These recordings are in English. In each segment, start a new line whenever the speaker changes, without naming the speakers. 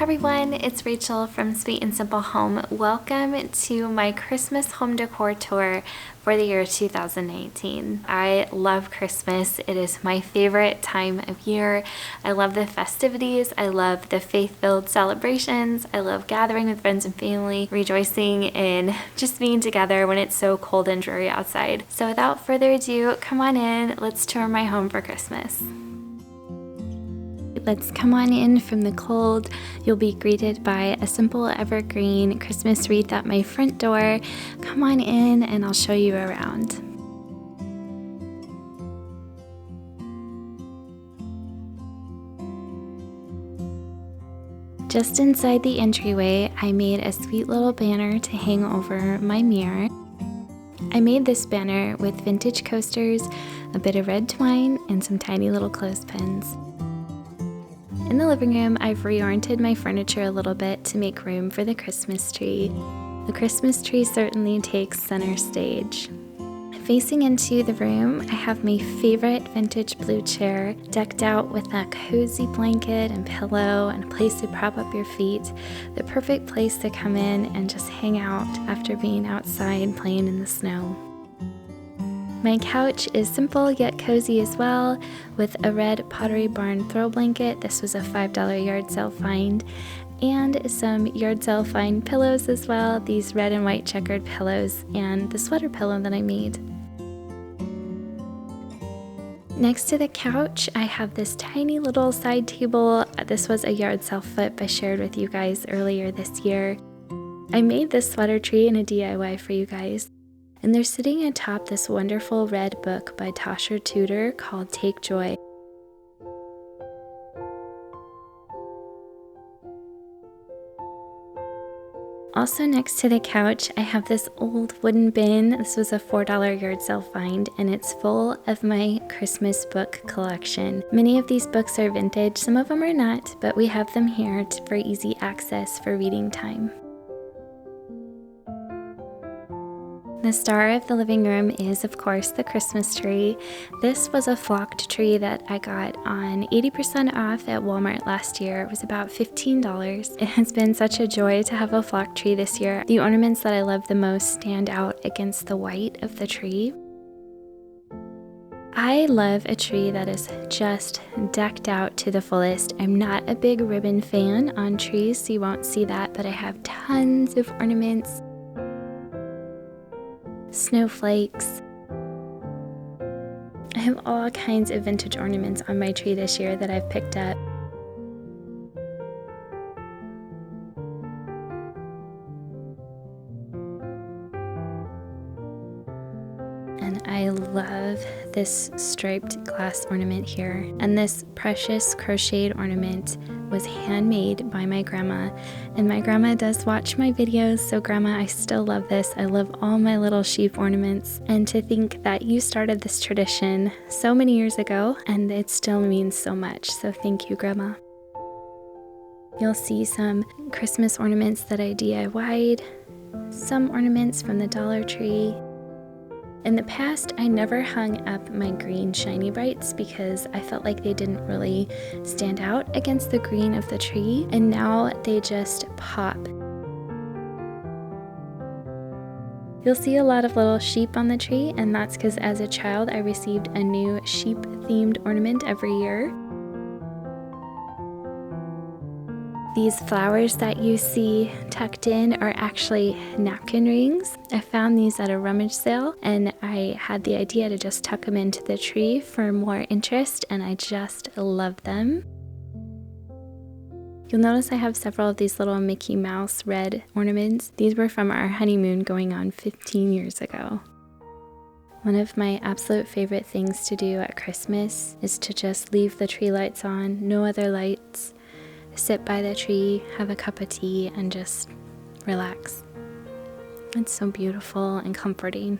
everyone, it's Rachel from Sweet and Simple Home. Welcome to my Christmas home decor tour for the year 2019. I love Christmas. It is my favorite time of year. I love the festivities. I love the faith-filled celebrations. I love gathering with friends and family, rejoicing in just being together when it's so cold and dreary outside. So without further ado, come on in. Let's tour my home for Christmas. Let's come on in from the cold. You'll be greeted by a simple evergreen Christmas wreath at my front door. Come on in and I'll show you around. Just inside the entryway, I made a sweet little banner to hang over my mirror. I made this banner with vintage coasters, a bit of red twine, and some tiny little clothespins. In the living room, I've reoriented my furniture a little bit to make room for the Christmas tree. The Christmas tree certainly takes center stage. Facing into the room, I have my favorite vintage blue chair decked out with a cozy blanket and pillow and a place to prop up your feet. The perfect place to come in and just hang out after being outside playing in the snow. My couch is simple yet cozy as well, with a red Pottery Barn throw blanket. This was a $5 yard sale find, and some yard sale find pillows as well, these red and white checkered pillows, and the sweater pillow that I made. Next to the couch, I have this tiny little side table. This was a yard sale flip I shared with you guys earlier this year. I made this sweater tree in a DIY for you guys. And they're sitting atop this wonderful red book by Tasha Tudor called Take Joy. Also next to the couch, I have this old wooden bin. This was a $4 yard sale find, and it's full of my Christmas book collection. Many of these books are vintage, some of them are not, but we have them here for easy access for reading time. The star of the living room is, of course, the Christmas tree. This was a flocked tree that I got on 80% off at Walmart last year. It was about $15. It has been such a joy to have a flocked tree this year. The ornaments that I love the most stand out against the white of the tree. I love a tree that is just decked out to the fullest. I'm not a big ribbon fan on trees, so you won't see that, but I have tons of ornaments. Snowflakes. I have all kinds of vintage ornaments on my tree this year that I've picked up. And I love this striped glass ornament here. And this precious crocheted ornament was handmade by my grandma. And my grandma does watch my videos, so Grandma, I still love this. I love all my little sheep ornaments. And to think that you started this tradition so many years ago, and it still means so much. So thank you, Grandma. You'll see some Christmas ornaments that I DIY'd, some ornaments from the Dollar Tree. In the past, I never hung up my green shiny brights because I felt like they didn't really stand out against the green of the tree, and now they just pop. You'll see a lot of little sheep on the tree, and that's because as a child I received a new sheep-themed ornament every year. These flowers that you see tucked in are actually napkin rings. I found these at a rummage sale, and I had the idea to just tuck them into the tree for more interest, and I just love them. You'll notice I have several of these little Mickey Mouse red ornaments. These were from our honeymoon going on 15 years ago. One of my absolute favorite things to do at Christmas is to just leave the tree lights on, no other lights. Sit by the tree, have a cup of tea, and just relax. It's so beautiful and comforting.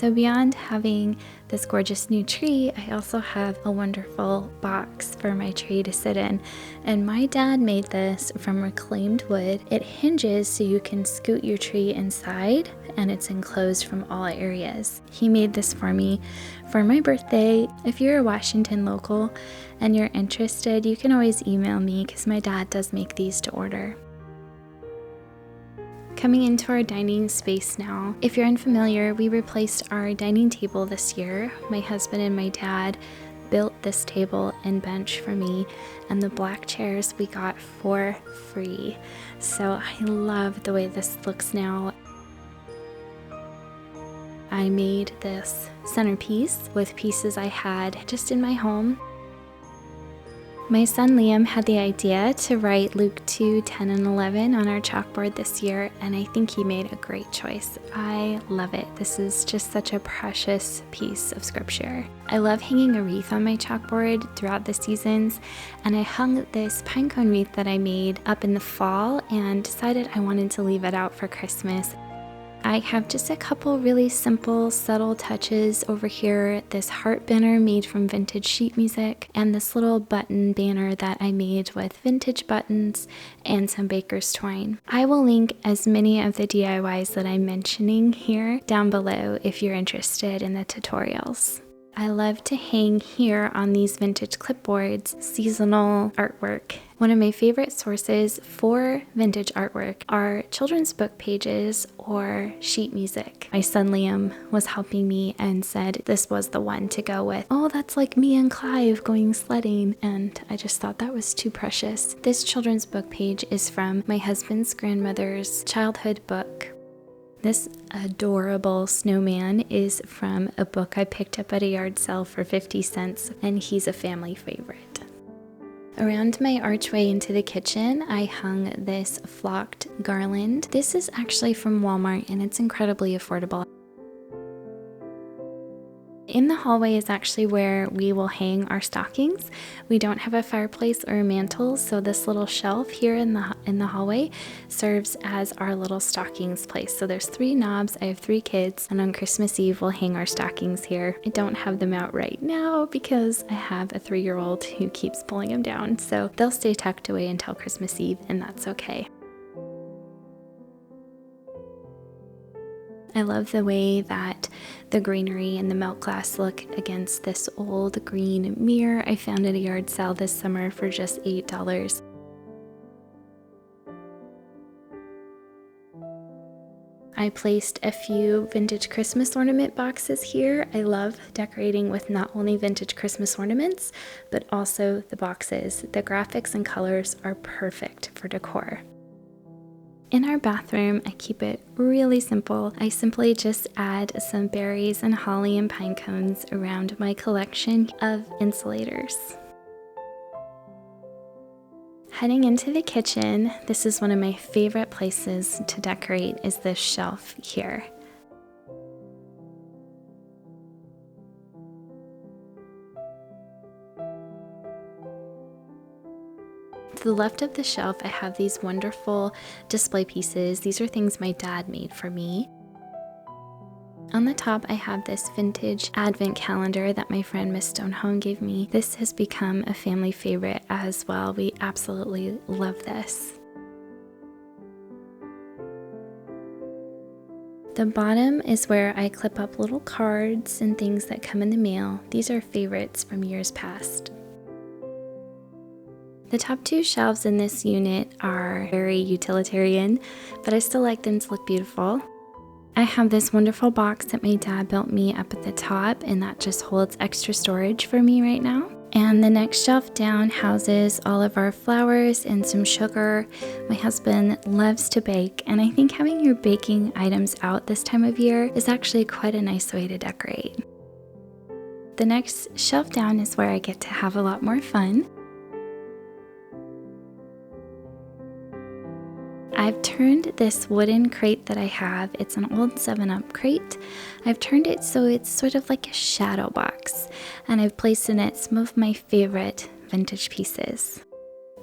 So beyond having this gorgeous new tree, I also have a wonderful box for my tree to sit in. And my dad made this from reclaimed wood. It hinges so you can scoot your tree inside, and it's enclosed from all areas. He made this for me for my birthday. If you're a Washington local and you're interested, you can always email me because my dad does make these to order. Coming into our dining space now. If you're unfamiliar, we replaced our dining table this year. My husband and my dad built this table and bench for me, and the black chairs we got for free. So I love the way this looks now. I made this centerpiece with pieces I had just in my home. My son Liam had the idea to write Luke 2:10 and 11 on our chalkboard this year, and I think he made a great choice. I love it. This is just such a precious piece of scripture. I love hanging a wreath on my chalkboard throughout the seasons, and I hung this pinecone wreath that I made up in the fall and decided I wanted to leave it out for Christmas. I have just a couple really simple, subtle touches over here. This heart banner made from vintage sheet music, and this little button banner that I made with vintage buttons and some baker's twine. I will link as many of the DIYs that I'm mentioning here down below if you're interested in the tutorials. I love to hang here on these vintage clipboards seasonal artwork. One of my favorite sources for vintage artwork are children's book pages or sheet music. My son Liam was helping me and said this was the one to go with. Oh, that's like me and Clive going sledding, and I just thought that was too precious. This children's book page is from my husband's grandmother's childhood book. This adorable snowman is from a book I picked up at a yard sale for 50 cents, and he's a family favorite. Around my archway into the kitchen, I hung this flocked garland. This is actually from Walmart, and it's incredibly affordable. In the hallway is actually where we will hang our stockings. We don't have a fireplace or a mantle, so this little shelf here in the hallway serves as our little stockings place. So there's 3 knobs, I have 3 kids, and on Christmas Eve we'll hang our stockings here. I don't have them out right now because I have a 3-year-old who keeps pulling them down, so they'll stay tucked away until Christmas Eve, and that's okay. I love the way that the greenery and the milk glass look against this old green mirror I found at a yard sale this summer for just $8. I placed a few vintage Christmas ornament boxes here. I love decorating with not only vintage Christmas ornaments, but also the boxes. The graphics and colors are perfect for decor. In our bathroom, I keep it really simple. I simply just add some berries and holly and pine cones around my collection of insulators. Heading into the kitchen, this is one of my favorite places to decorate, is this shelf here. To the left of the shelf, I have these wonderful display pieces. These are things my dad made for me. On the top, I have this vintage advent calendar that my friend Miss SNSHOME gave me. This has become a family favorite as well. We absolutely love this. The bottom is where I clip up little cards and things that come in the mail. These are favorites from years past. The top 2 shelves in this unit are very utilitarian, but I still like them to look beautiful. I have this wonderful box that my dad built me up at the top, and that just holds extra storage for me right now. And the next shelf down houses all of our flowers and some sugar. My husband loves to bake, and I think having your baking items out this time of year is actually quite a nice way to decorate. The next shelf down is where I get to have a lot more fun. I've turned this wooden crate that I have, it's an old 7-Up crate. I've turned it so it's sort of like a shadow box, and I've placed in it some of my favorite vintage pieces.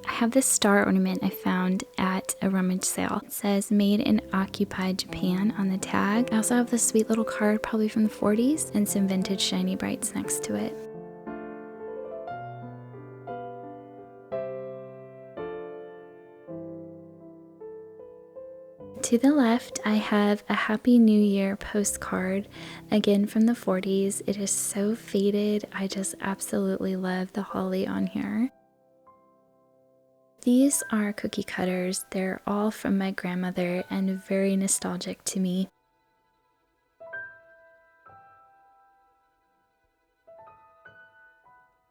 I have this star ornament I found at a rummage sale. It says made in occupied Japan on the tag. I also have this sweet little card, probably from the 40s, and some vintage shiny brights next to it. To the left, I have a Happy New Year postcard, again from the 40s. It is so faded. I just absolutely love the holly on here. These are cookie cutters. They're all from my grandmother and very nostalgic to me.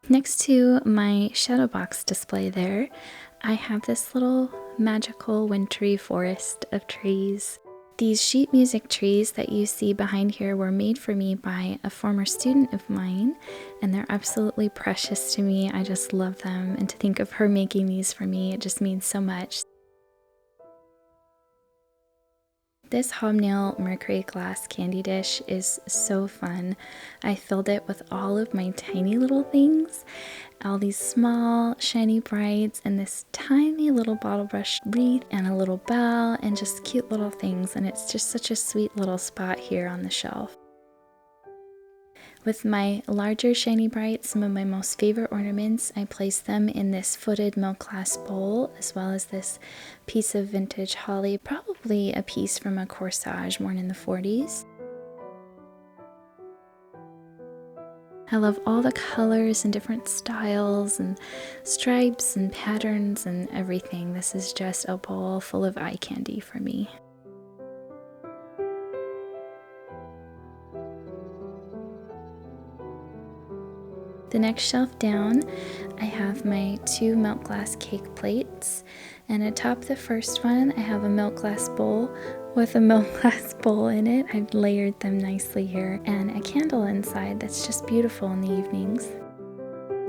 Next to my shadow box display there, I have this little magical wintry forest of trees. These sheet music trees that you see behind here were made for me by a former student of mine, and they're absolutely precious to me. I just love them, and to think of her making these for me, it just means so much. This hobnail mercury glass candy dish is so fun. I filled it with all of my tiny little things, all these small shiny brights, and this tiny little bottle brush wreath, and a little bell, and just cute little things, and it's just such a sweet little spot here on the shelf. With my larger shiny brights, some of my most favorite ornaments, I placed them in this footed milk glass bowl, as well as this piece of vintage holly, probably a piece from a corsage worn in the 40s. I love all the colors and different styles and stripes and patterns and everything. This is just a bowl full of eye candy for me. The next shelf down, I have my 2 milk glass cake plates, and atop the first one, I have a milk glass bowl with a milk glass bowl in it. I've layered them nicely here, and a candle inside that's just beautiful in the evenings.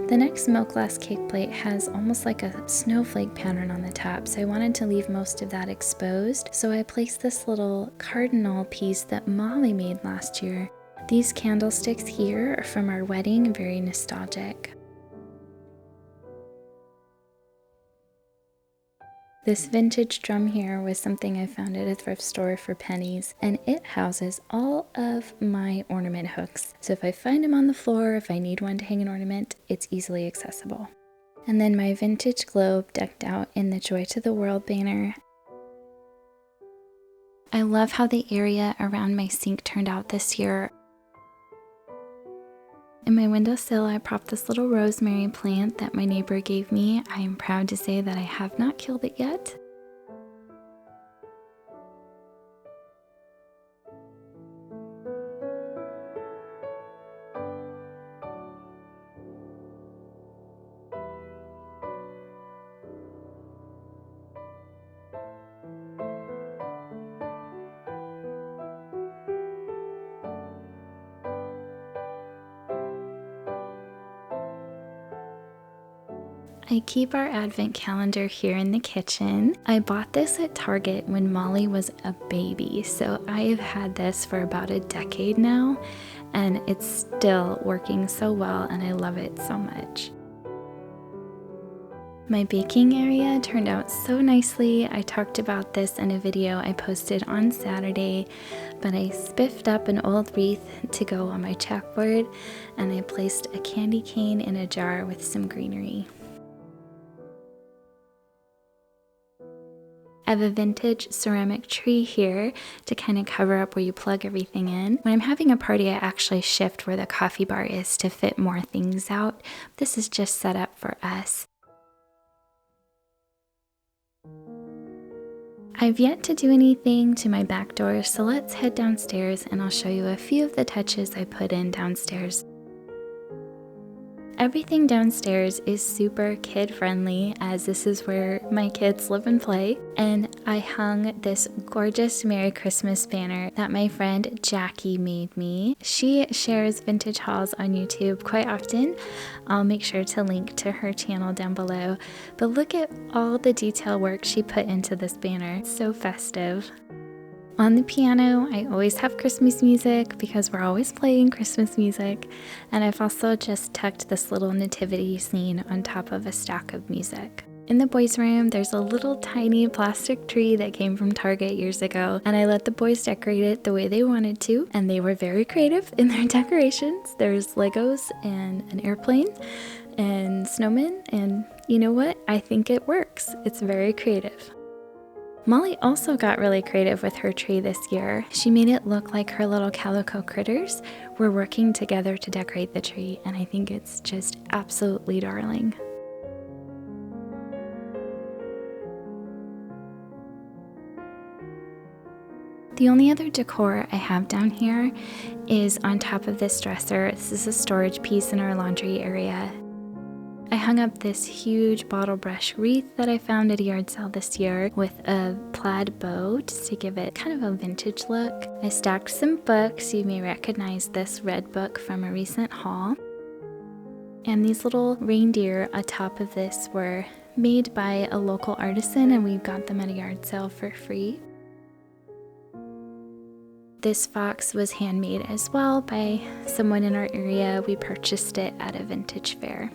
The next milk glass cake plate has almost like a snowflake pattern on the top, so I wanted to leave most of that exposed, so I placed this little cardinal piece that Molly made last year. These candlesticks here are from our wedding, very nostalgic. This vintage drum here was something I found at a thrift store for pennies, and it houses all of my ornament hooks. So if I find them on the floor, if I need one to hang an ornament, it's easily accessible. And then my vintage globe decked out in the Joy to the World banner. I love how the area around my sink turned out this year. In my windowsill, I propped this little rosemary plant that my neighbor gave me. I am proud to say that I have not killed it yet. I keep our advent calendar here in the kitchen. I bought this at Target when Molly was a baby, so I have had this for about a decade now, and it's still working so well, and I love it so much. My baking area turned out so nicely. I talked about this in a video I posted on Saturday, but I spiffed up an old wreath to go on my chalkboard, and I placed a candy cane in a jar with some greenery. I have a vintage ceramic tree here to kind of cover up where you plug everything in. When I'm having a party, I actually shift where the coffee bar is to fit more things out. This is just set up for us. I've yet to do anything to my back door, so let's head downstairs and I'll show you a few of the touches I put in downstairs. Everything downstairs is super kid-friendly, as this is where my kids live and play, and I hung this gorgeous Merry Christmas banner that my friend Jackie made me. She shares vintage hauls on YouTube quite often. I'll make sure to link to her channel down below, but look at all the detail work she put into this banner. It's so festive. On the piano, I always have Christmas music because we're always playing Christmas music, and I've also just tucked this little nativity scene on top of a stack of music. In the boys' room, there's a little tiny plastic tree that came from Target years ago, and I let the boys decorate it the way they wanted to, and they were very creative in their decorations. There's Legos and an airplane and snowmen, and you know what? I think it works. It's very creative. Molly also got really creative with her tree this year. She made it look like her little calico critters were working together to decorate the tree, and I think it's just absolutely darling. The only other decor I have down here is on top of this dresser. This is a storage piece in our laundry area. I hung up this huge bottle brush wreath that I found at a yard sale this year with a plaid bow just to give it kind of a vintage look. I stacked some books. You may recognize this red book from a recent haul. And these little reindeer atop of this were made by a local artisan, and we got them at a yard sale for free. This fox was handmade as well by someone in our area. We purchased it at a vintage fair.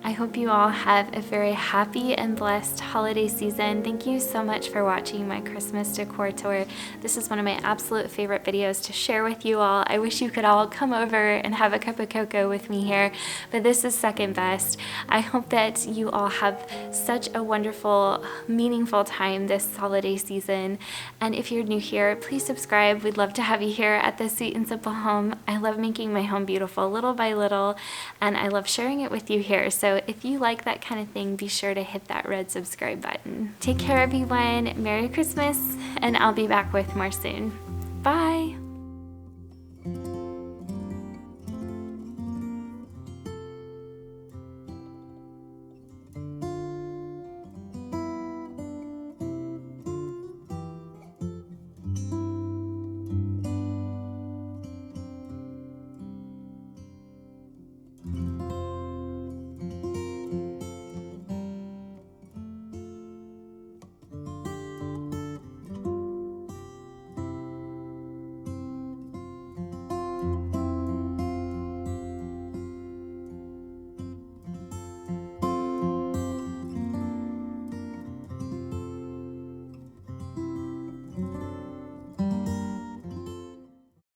I hope you all have a very happy and blessed holiday season. Thank you so much for watching my Christmas decor tour. This is one of my absolute favorite videos to share with you all. I wish you could all come over and have a cup of cocoa with me here, but this is second best. I hope that you all have such a wonderful, meaningful time this holiday season. And if you're new here, please subscribe. We'd love to have you here at the Sweet and Simple Home. I love making my home beautiful little by little, and I love sharing it with you here. So if you like that kind of thing, be sure to hit that red subscribe button. Take care, everyone. Merry Christmas, and I'll be back with more soon. Bye.